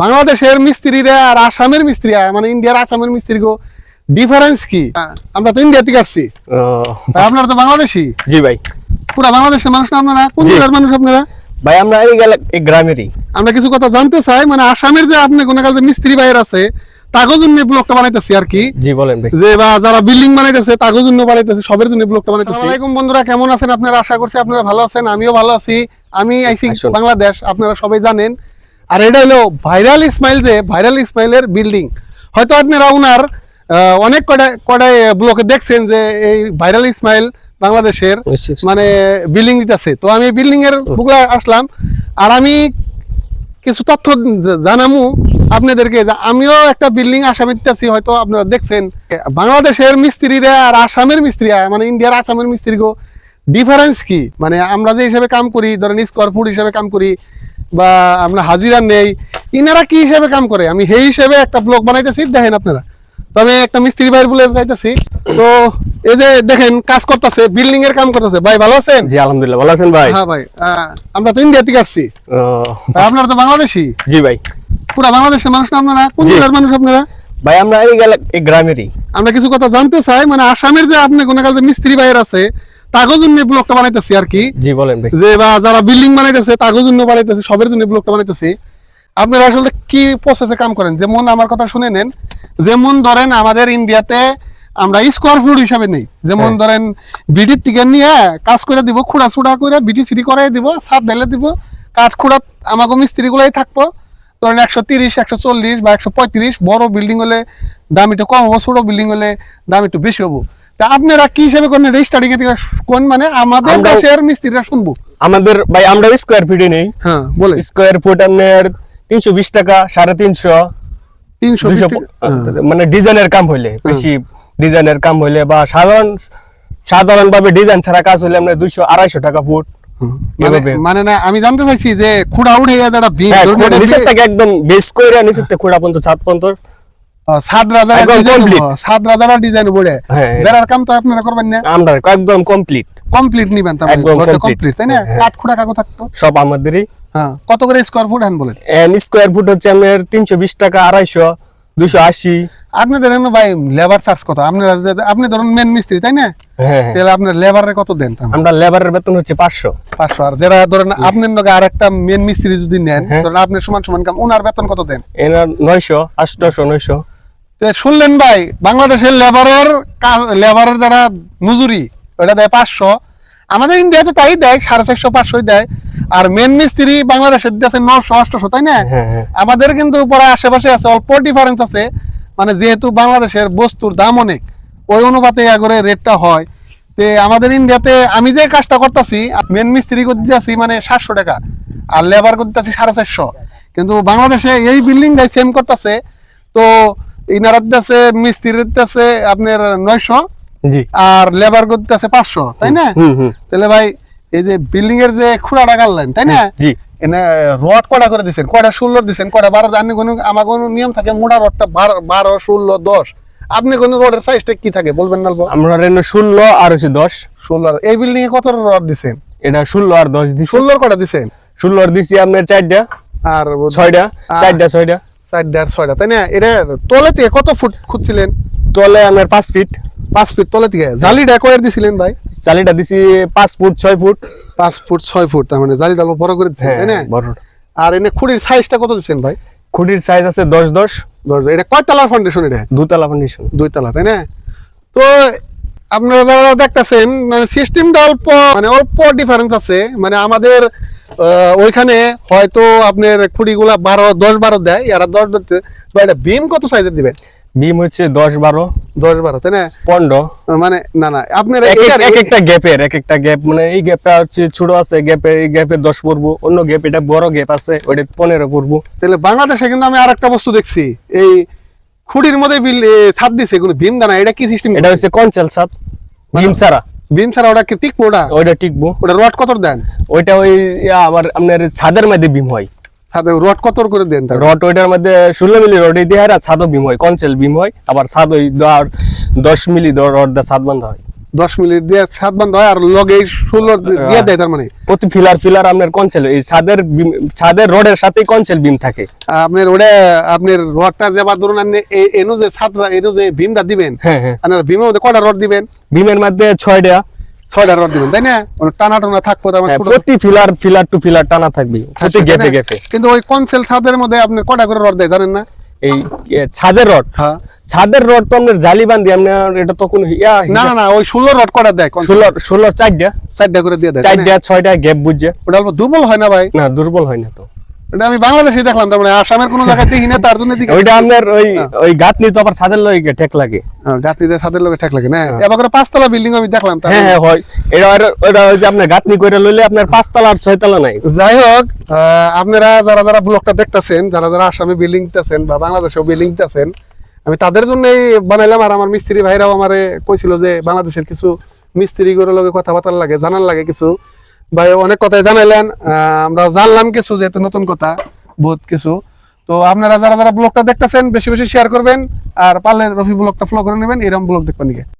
বাংলাদেশের মিস্ত্রিরা আর আসামের মিস্ত্রিরা মানে ইন্ডিয়ার আসামের মিস্ত্রি গো ডিফারেন্স কি? আমরা তো ইন্ডিয়া থেকে আসছি, আপনারা তো বাংলাদেশি। জি ভাই, পুরো বাংলাদেশের মানুষ না আপনারা? কোন জেলার মানুষ আপনারা? ভাই আমরা এই গ্রামেরই। আমরা কিছু কথা জানতে চাই, মানে আসামের যে আপনি কোন কালে মিস্ত্রি ভাইয়ের আছে তাগো জন্য ব্লকটা বানাইতেছি আর কি। জি বলেন ভাই। যে বা যারা বিল্ডিং বানাইতেছে তাগো জন্য বানাইতেছে, সবার জন্য ব্লকটা বানাইতেছি। আসসালামু আলাইকুম বন্ধুরা, কেমন আছেন আপনারা? আশা করছি আপনারা ভালো আছেন, আমিও ভালো আছি। আমি আইসি বাংলাদেশ, আপনারা সবাই জানেন। আর এটা হলো ভাইরাল ইসমাইল, যে ভাইরাল ইসমাইলের বিল্ডিং। হয়তো আপনারা ওনার অনেক কটাই ব্লকে দেখছেন যে এই ভাইরাল ইসমাইল বাংলাদেশের মানে বিল্ডিং দিতেছে। তো আমি বিল্ডিং এর বুকলা আসলাম, আর আমি কিছু তথ্য জানামু আপনাদেরকে। আমিও একটা বিল্ডিং আসামে দিতেছি, হয়তো আপনারা দেখছেন। বাংলাদেশের মিস্ত্রিরা আর আসামের মিস্ত্রিরা মানে ইন্ডিয়ার আসামের মিস্ত্রি গো ডিফারেন্স কি? মানে আমরা যে হিসাবে কাম করি, ধরেন স্কোয়ার ফুট হিসাবে কাম করি বা আমরা হাজিরা নেই, ইনারা কি হিসাবে কাম করে আমি সেই হিসেবে একটা ব্লগ বানাইতেছি। দেখেন আপনারা, তবে একটা মিস্ত্রি ভাই বলে যাইতেছি। তো এই যে দেখেন কাজ করতেছে, বিল্ডিং এর কাম করতেছে। ভাই ভালো আছেন? জি আলহামদুলিল্লাহ, ভালো আছেন ভাই? হ্যাঁ ভাই, আমরা তো ইন্ডিয়া থেকে আসছি। আপনারা তো বাংলাদেশি? জি ভাই। পুরো বাংলাদেশের মানুষ না আপনারা? কোন জেলার মানুষ আপনারা? ভাই আমরা এই গ্রামেরই। আমরা কিছু কথা জানতে চাই, মানে আসামের যে আপনি কোন কালে মিস্ত্রি ভাইয়ের আছে তাগো জন্য ব্লকটা বানাইতেছি আর কি। জি বলেন ভাই। যে বা যারা বিল্ডিং বানাইতেছে তাগো জন্য বানাইতেছে, সবার জন্য ব্লকটা বানাইতেছি। আপনারা আসলে কি প্রসেসে কাম করেন? যেমন আমার কথা শুনে নেন, যেমন ধরেন আমাদের ইন্ডিয়াতে আমরা স্কোয়ার ফুট হিসাবে নেই। যেমন ধরেন বিটির থেকে নিয়ে কাজ করে দিব, খুঁড়া ছুড়া করে বিটি সিটি করাই দিব, ছাদ ঢেলে দিব, কাঠ খুঁড়া আমাকে মিস্ত্রি গুলাই থাকবো। ধরেন 130, 140 বা 135। বড় বিল্ডিং হলে দাম একটু কম হবো, ছোট বিল্ডিং হলে দাম একটু বেশি হবো। তা আপনারা কি হিসাবে করেন? স্টার্টিং এর থেকে কোন মানে আমাদের দেশের মিস্ত্রিরা শুনবো। আমাদের ভাই আমরা স্কোয়ার ফিটে নেই। হ্যাঁ বলে স্কোয়ার ফুট আপনার 320 টাকা, 350, 300 মানে ডিজাইনের কাম হইলে, বেশি ডিজাইনের কাম হইলে বা সাধারণ ভাবে ডিজাইন ছাড়া কাজ হইলে আমরা 200-250 টাকা ফুট। মানে না, আমি জানতে চাইছি যে খুঁড়া উঠে যারা নিচের থেকে একদম বেস করে নিচের থেকে খুঁড়া পর্যন্ত ছাদ পর্যন্ত সাত রাজারা ডিজাইন বলে বেড়ার কাম তো আপনারা করবেন না? আমরা একদম কমপ্লিট নিবেন, কমপ্লিট তাই না? কাঠ খুঁড়া কাগজ থাকতো সব আমাদেরই। হ্যাঁ, কত করে স্কোয়ার ফুট হ্যান বলেন? স্কোয়ার ফুট হচ্ছে আমার 320 টাকা, 250, 280। আপনাদের ভাই লেবার চার্জ কত? আপনি ধরুন মেন মিস্ত্রি তাই না? তাহলে আপনার লেবারের কত দেন? আমরা লেবারের বেতন হচ্ছে 500। আর যারা ধরেন আপনার লগে আর একটা মেন মিস্ত্রি যদি নেন, ধরেন আপনি সমান কাম, ওনার বেতন কত দেন? এনার 900, 800, 900। শুনলেন ভাই, বাংলাদেশের লেবারের যারা মজুরি ওটা দেয় 500। আমাদের ইন্ডিয়াতে তাই দেয় 450, 500 দেয়। আর মেন মিস্ত্রি বাংলাদেশের দেশে 900, 800 তাই না? আমাদের কিন্তু পরে আশেপাশে আছে, অল্প ডিফারেন্স আছে। মানে যেহেতু বাংলাদেশের বস্তুর দাম অনেক, ওই অনুপাতে করে রেটটা হয়। তে আমাদের ইন্ডিয়াতে আমি যে কাজটা করতেছি, মেন মিস্ত্রি করতে আছি মানে 700 টাকা, আর লেবার করতে আছি 450। কিন্তু বাংলাদেশে এই বিল্ডিংটাই সেম করতেছে। তো ইনারাত আছে মিস্ত্রির আছে আপনার 900, আর লেবার করতে আছে 500 তাই না? তাহলে ভাই এই যে বিল্ডিং এর যে খুঁড়াটা গাড়লেন তাই না, এনে রড কটা করে দিচ্ছেন? কয়টা 16 দিচ্ছেন, কয়টা 12? জানি কোনো আমার কোনো নিয়ম থাকে মোটা রডটা 12, 16, 10। আপনি কোন রডের সাইজটা কি থাকে বলবেন না? আমরা 16 আর হচ্ছে 10। 16। এই বিল্ডিং এ কত রড দিচ্ছেন? এটা 16 আর 10 দিছি। 16 কটা দিচ্ছেন? 16 দিছি আপনার 4টা আর 6টা, 4টা 6টা, 4টা আর 6টা তাই না? এটা তলে থেকে কত ফুট খুঁজছিলেন? তলে আমার 5 ফিট। 5 ফিট তলে থেকে। জালিটা কয়ের দিছিলেন ভাই? জালিটা দিছি 5 ফুট 6 ফুট। 5 ফুট 6 ফুট, তার মানে জালিটা বড় করে দিচ্ছেন তাই না? বড়। আর এনে খুঁটির সাইজটা কত দিচ্ছেন ভাই? খুঁটির সাইজ আছে 10, 10। এটা কয় তলার ফাউন্ডেশন? এটা 2 তলা ফাউন্ডেশন। 2 তলা তাই না? তো আপনারা যারা দেখতেছেন মানে সিস্টেমটা অল্প ডিফারেন্স আছে। মানে আমাদের ওইখানে হয়তো আপনার খুঁটিগুলা 10, 12 দেয়, এরা 10 ধরতে। এটা বিম কত সাইজের দিবেন? বিম হচ্ছে 10, 12 তাই না? 15। মানে না আপনার একটা গ্যাপ, মানে এই গ্যাপটা হচ্ছে ছোট আছে, এই গ্যাপে 10 পড়বো, অন্য গ্যাপ এটা বড় গ্যাপ আছে ওইটা 15 পড়বো। তাহলে বাংলাদেশে কিন্তু আমি আরেকটা বস্তু দেখছি, এই খুঁটির মধ্যে ছাদ দিছে কোনো বিম দানা। এটা কি সিস্টেম? এটা হচ্ছে কনচাল ছাদ, বিম ছাড়া। ওটা কি টিকবো? ওটা টিকবো। ওটা রড কত দেন? ওইটা ওই আমার আপনার ছাদের মধ্যে বিম হয়। ছাদে রড কত করে দেন? রড ওইটার মধ্যে 16 মিলি রড দিয়ে আর ছাদও বিম হয়, কনচেল বিম হয়। আবার ছাদ ওই 10 মিলি রড দিয়ে ছাদ বাঁধা হয়। 10 মিনিট দিয়ে ছাদ বান্ধা হয় আর লগে 16 দিয়ে দেয় তার মানে প্রতি ফিলার আপনার কনসেল এই ছাদের রডের সাথেই কনসেল বিম থাকে। আপনার ওটা আপনার রডটা যে বা ধরুন আপনি এনু যে ছাদরা এনু যে বিমটা দিবেন, হ্যাঁ হ্যাঁ, আপনার বিমের মধ্যে কয়টা রড দিবেন? বিমের মধ্যে 6টা রড দিবেন, তাই না? টানা টানা থাকবো তার মানে ছোট প্রতি ফিলার টু ফিলার টানা থাকবে প্রতি গেপে গেপে। কিন্তু ওই কনসেল ছাদের মধ্যে আপনি কয়টা করে রড দেয় জানেন না? এই ছাদের রড, হ্যাঁ ছাদের রড তো আপনার জালি বান্ধি আপনার এটা তো কোনো না না না, ওই 16 রড কয়টা দেয়? 16 4টা করে দিয়ে দেয়, 4টা 6টা গ্যাপ বুঝছে। ওটা অল্প দুর্বল হয় না ভাই? না দুর্বল হয় না তো, এটা আমি বাংলাদেশে দেখলাম, তার মানে আসামের কোনো জায়গায় দেখি না, তার জন্য ওইটা আপনার ওই গাঁথনি তো আবার ছাদের লগে ঠেক লাগে। গাঁথনিতে ছাদের লগে ঠেক লাগে না? এবার করে 5 তলা বিল্ডিং আমি দেখলাম। হ্যাঁ হ্যাঁ হয়, এটা ওই যে আপনার গাঁথনি করে লইলে আপনার 5 তলা আর 6 তলা নাই। যাই হোক, আপনারা যারা ব্লগটা দেখতেছেন, যারা আসামে বিল্ডিং দিতেছেন বা বাংলাদেশেও বিল্ডিং দিতেছেন, আমি তাদের জন্যই বানাইলাম। আর আমার মিস্ত্রি ভাইরাও আমারে কইছিল যে বাংলাদেশের কিছু মিস্ত্রি করে লগে কথাবার্তা লাগে, জানার লাগে কিছু। ভাই অনেক কথাই জানাইলেন, আমরা জানলাম কিছু, যেহেতু নতুন কথা বহুত কিছু। তো আপনারা যারা ব্লগটা দেখতেছেন বেশি বেশি শেয়ার করবেন, আর পারলে রফি ব্লগটা ফলো করে নেবেন, এরকম ব্লগ দেখবেন।